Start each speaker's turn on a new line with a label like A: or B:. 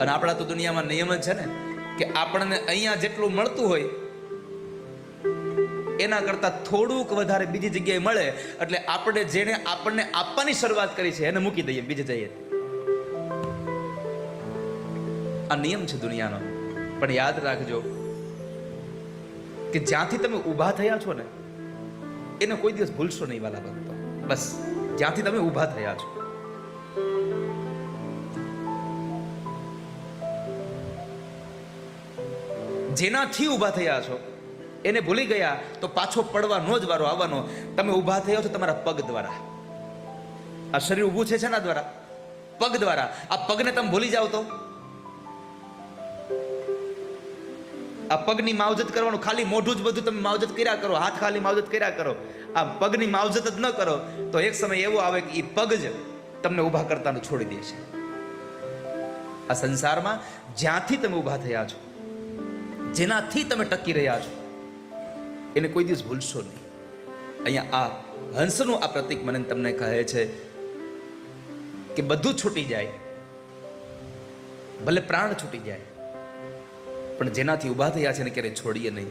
A: અને આપણા તો દુનિયામાં નિયમ જ છે ને કે આપણને અહીંયા જેટલું મળતું હોય એના કરતા થોડુંક વધારે બીજી જગ્યાએ મળે એટલે આપણે જેને આપણને આપવાની શરૂઆત કરી છે એને મૂકી દઈએ બીજી જઈએ. આ નિયમ છે દુનિયાનો. પણ યાદ રાખજો કે જ્યાંથી તમે ઊભા થયા છો ને એને કોઈ દિવસ ભૂલશો નહીં વાલા ભક્તો. બસ જ્યાંથી તમે ઊભા થયા છો જેનાથી ઊભા થયા છો એને ભૂલી ગયા તો પાછો પડવાનો જ વારો આવવાનો. તમે ઊભા થયા છો તમારા પગ દ્વારા. આ શરીર ઊભું છે શેના દ્વારા? પગ દ્વારા. આ પગને તમે ભૂલી જાવ તો આ પગની માવજત કરવાનું, ખાલી મોઢું જ બધું તમે માવજત કર્યા કરો, હાથ ખાલી માવજત કર્યા કરો, આ પગની માવજત જ ન કરો તો એક સમય એવો આવે કે એ પગ જ તમને ઊભા કરતાનું છોડી દે છે. આ સંસારમાં જ્યાંથી તમે ઊભા થયા છો, જેનાથી તમે ટકી રહ્યા છો એને કોઈ દિવસ ભૂલશો નહીં. અહીંયા આ હંસનું આ પ્રતીક મને તમને કહે છે કે બધું છૂટી જાય, ભલે પ્રાણ છૂટી જાય, પણ જેનાથી ઊભા થયા છે એને ક્યારેય છોડીએ નહીં.